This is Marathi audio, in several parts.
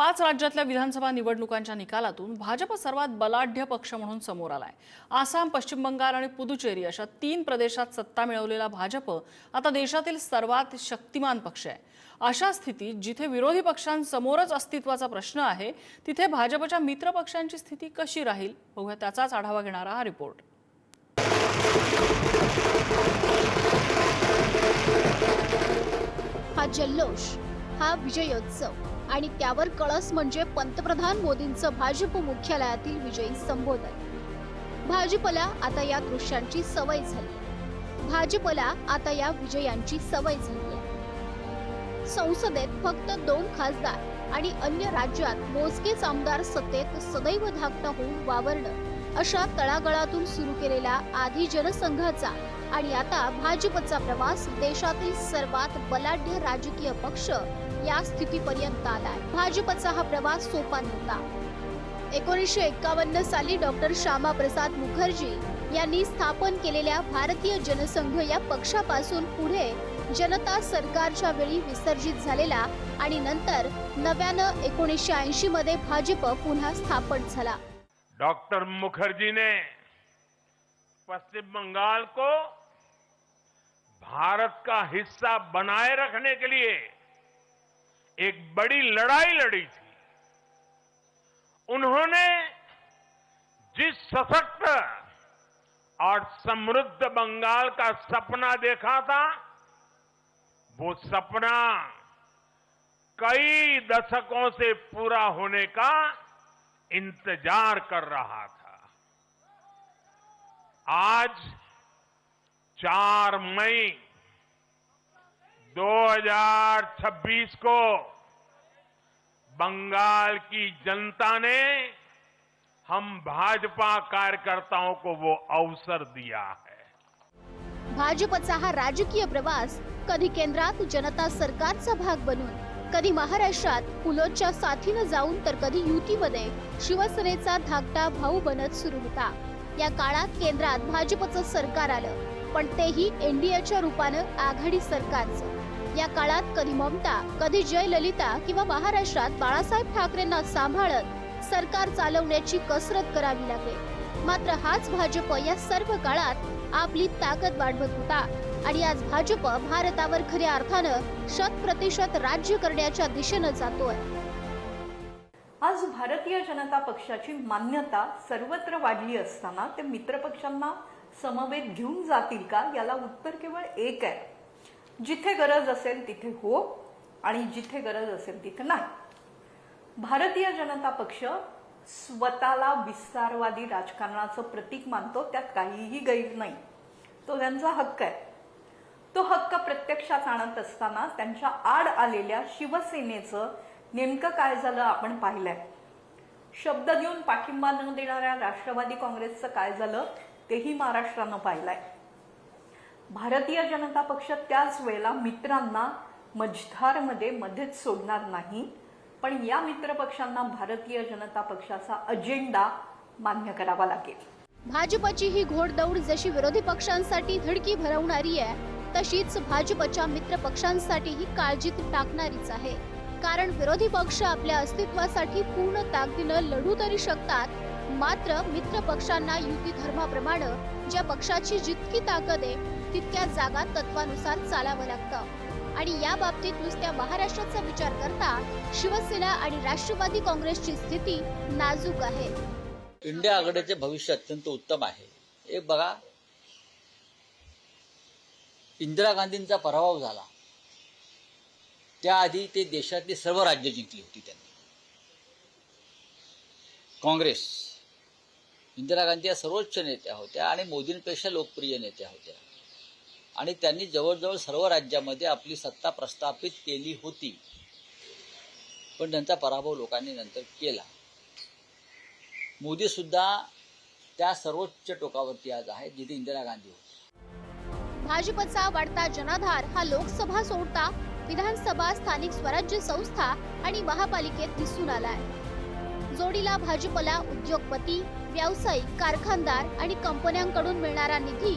5 राज्यातल्या विधानसभा निवडणुकांच्या निकालातून भाजप सर्वात बलाढ्य पक्ष म्हणून समोर आलाय। आसाम, पश्चिम बंगाल आणि पुदुचेरी अशा 3 प्रदेशात सत्ता मिळवलेला भाजप आता देशातील सर्वात शक्तिमान पक्ष आहे। अशा स्थितीत जिथे विरोधी पक्षांसमोरच अस्तित्वाचा प्रश्न आहे, तिथे भाजपच्या मित्र पक्षांची स्थिती कशी राहील, बघूया त्याचाच आढावा घेणारा हा रिपोर्ट। हा जल्लोष, हा विजयोत्सव आणि त्यावर कळस म्हणजे पंतप्रधान मोदींचं भाजप मुख्यालयातील विजयी संबोधन। भाजपला आता या दृश्यांची सवय झाली। भाजपला आता या विजयांची सवय झाली आहे। संसदेत फक्त 2 खासदार आणि अन्य राज्यात मोजकेच आमदार सत्तेत सदैव धाकटा होऊन वावरणं, अशा तळागाळातून सुरू केलेला आधी जनसंघाचा आणि आता भाजपचा प्रवास देशातील सर्वात बलाढ्य राजकीय पक्ष या स्थितीपर्यंत आलाय। भाजपचा हा प्रवास सोपा नव्हता। 1951 साली डॉक्टर श्यामा प्रसाद मुखर्जी यांनी स्थापन केलेल्या भारतीय जनसंघ या पक्षापासून पुढे जनता सरकारच्या वेळी विसर्जित झालेला आणि नंतर नव्यानं 1980 मध्ये भाजप पुन्हा स्थापन झाला। डॉक्टर मुखर्जी ने पश्चिम बंगाल को भारत का हिस्सा बनाए रखने के लिए एक बड़ी लड़ाई लड़ी थी। उन्होंने जिस सशक्त और समृद्ध बंगाल का सपना देखा था, वो सपना कई दशकों से पूरा होने का इंतजार कर रहा था। आज 4 मई 2026 को बंगाल की जनता ने हम भाजपा कार्यकर्ताओं को वो अवसर दिया है। भाजपचा हा राजकीय प्रवास कधी केंद्रात जनता सरकारचा भाग बनून, कधी महाराष्ट्रात पुलोच्या साथीने जाऊन, तर कधी युतीमध्ये शिवसेनेचा धाकटा भाऊ बनत सुरू होता। या काळात केंद्रात भाजपचं सरकार आलं, पण तेही एनडीएच्या रूपानं आघाडी सरकारचं। या काळात कधी ममता, कधी जयललिता किंवा महाराष्ट्रात बाळासाहेब ठाकरेंना सांभाळत सरकार चालवण्याची कसरत करावी लागली। मात्र हाच भाजप या सर्व काळात आपली ताकद वाढवत होता आणि आज भाजप भारतावर खऱ्या अर्थानं 100% राज्य करण्याच्या दिशेनं जातोय। आज भारतीय जनता पक्षाची मान्यता सर्वत्र वाढली असताना ते मित्रपक्षांना समवेत घेऊन जातील का, याला उत्तर केवळ एक आहे। जिथे गरज असेल तिथे हो आणि जिथे गरज असेल तिथे नाही। भारतीय जनता पक्ष स्वतःला विस्तारवादी राजकारणाचं प्रतीक मानतो, त्यात काहीही गैर नाही। तो त्यांचा हक्क आहे। तो हक्क प्रत्यक्षात आणत असताना त्यांच्या आड आलेल्या शिवसेनेचं नेमकं काय झालं आपण पाहिलंय। शब्द देऊन पाठिंबा न देणाऱ्या राष्ट्रवादी काँग्रेसचं काय झालं तेही महाराष्ट्रानं पाहिलंय। भारतीय जनता पक्ष त्याच वेळेला मित्रांना मझधारमध्ये मध्येच सोडणार नाही, पण या मित्रपक्षांना भारतीय जनता पक्षाचा अजेंडा मान्य करावा लागेल। भाजपची ही घोडदौड जशी विरोधी पक्षांसाठी धडकी भरवणारी आहे, तशीच भाजपच्या मित्र पक्षांसाठीही काळजीत टाकणारीच आहे। कारण विरोधी पक्ष आपल्या अस्तित्वासाठी पूर्ण ताकदीनं लढू तरी शकतात, मात्र मित्र पक्षांना युती धर्माप्रमाणे ज्या पक्षाची जितकी ताकद आहे तितक्या जागा तत्वानुसार चालावं लागतं। आणि या बाबतीत नुसत्या महाराष्ट्राचा विचार करता शिवसेना आणि राष्ट्रवादी काँग्रेसची स्थिती नाजूक आहे। इंडिया आघाडीचे भविष्य अत्यंत उत्तम आहे। एक बघा, इंदिरा गांधींचा पराभव झाला त्याआधी ते देशातली सर्व राज्य जिंकली होती त्यांनी। काँग्रेस, इंदिरा गांधी या सर्वोच्च नेत्या होत्या आणि मोदींपेक्षा लोकप्रिय नेत्या होत्या आणि त्यांनी जवळजवळ सर्व राज्यामध्ये आपली सत्ता प्रस्थापित केली होती, पण त्यांचा पराभव लोकांनी नंतर केला। मोदी सुद्धा त्या सर्वोच्च टोकावरती आज आहे जिथे इंदिरा गांधी होती। भाजपचा वाढता जनाधार हा लोकसभा सोडता विधानसभा, स्थानिक स्वराज्य संस्था आणि महापालिकेत दिसून आलाय। जोडीला भाजपला उद्योगपती, व्यावसायिक, कारखानदार आणि कंपन्यांकडून मिळणारा निधी,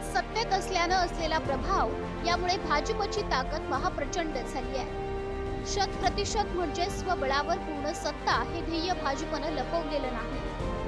सत्तेत असल्यानं असलेला प्रभाव, यामुळे भाजपची ताकद महाप्रचंड झाली आहे। शतप्रतिशत म्हणजे स्वबळावर पूर्ण सत्ता हे ध्येय भाजपनं लपवलेलं नाही.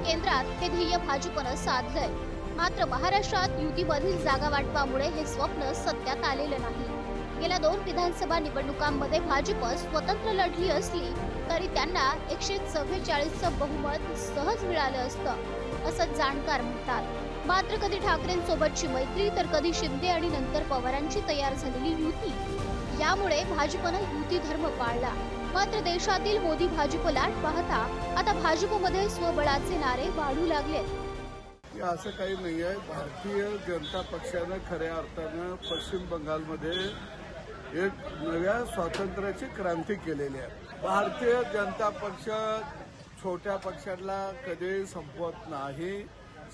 केंद्रात हे ध्येय भाजपनं साधलंय. मात्र महाराष्ट्रात युतीमधील जागा वाटपामुळे हे स्वप्न सत्यात आलेलं नाही. गेल्या 2 विधानसभा निवडणुकांमध्ये भाजप स्वतंत्र लढली असली तरी त्यांना 144चं बहुमत सहज मिळालं असतं असं जाणकार म्हणतात. मात्र कधी ठाकरेंसोबतची मैत्री तर कधी शिंदे आणि नंतर पवारांची तयार झालेली युती, यामुळे भाजपनं युती धर्म पाळला. मात्र देशातील मोदी भाजप लाट पाहता आता भाजपमध्ये स्वबळाचे नारे वाढू लागलेत. असं काही नाही आहे. भारतीय जनता पक्षानं खऱ्या अर्थानं पश्चिम बंगालमध्ये एक नव्या स्वातंत्र्याची क्रांती केलेली आहे. भारतीय जनता पक्ष छोट्या पक्षांना कधी संपवत नाही,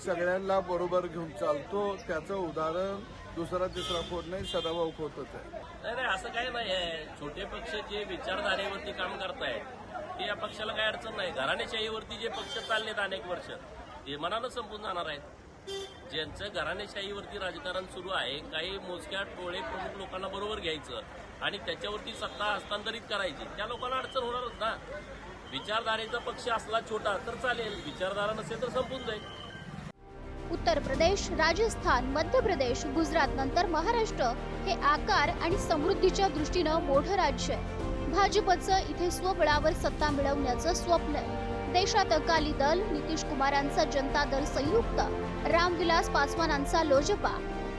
सगळ्यांना बरोबर घेऊन चालतो. त्याचं उदाहरण दुसरा तिसरा कोण नाही, सदाभाऊ खोतच आहे. नाही असं काही नाही आहे. छोटे पक्ष जे विचारधारेवरती काम करतायत ते या पक्षाला काही अडचण नाही. घराणेशाहीवरती जे पक्ष चाललेत अनेक वर्ष ते मनानं संपून जाणार आहेत. ज्यांचं घराणेशाहीवरती राजकारण सुरू आहे, काही मोजक्या टोळे प्रमुख लोकांना बरोबर घ्यायचं आणि त्याच्यावरती सत्ता हस्तांतरित करायची, त्या लोकांना अडचण होणारच ना. विचारधारेचा पक्ष असला छोटा तर चालेल, विचारधारा नसेल तर संपून जाईल. उत्तर प्रदेश, राजस्थान, मध्य प्रदेश, गुजरात नंतर महाराष्ट्र हे आकार आणि समृद्धीच्या दृष्टीनं मोठं राज्य आहे. भाजपचं इथे स्वबळावर सत्ता मिळवण्याचं स्वप्न आहे. देशात अकाली दल, नितीश कुमारांचा जनता दल संयुक्त, रामविलास पासवानांचा लोजपा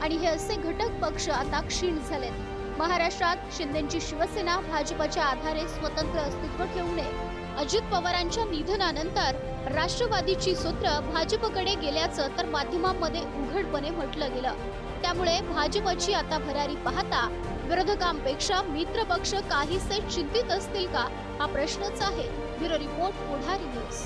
आणि हे असे घटक पक्ष आता क्षीण झालेत. महाराष्ट्रात शिंदेची शिवसेना भाजपच्या आधारे स्वतंत्र अस्तित्व ठेवू नये. अजित पवारांच्या निधनानंतर राष्ट्रवादीची सूत्र भाजपकडे गेल्याचं तर माध्यमांमध्ये उघडपणे म्हटलं गेलं. त्यामुळे भाजपची आता भरारी पाहता विरोधकांपेक्षा मित्र पक्ष काहीसे चिंतित असतील का, हा प्रश्नच आहे. ब्युरो रिपोर्ट, पुढारी न्यूज.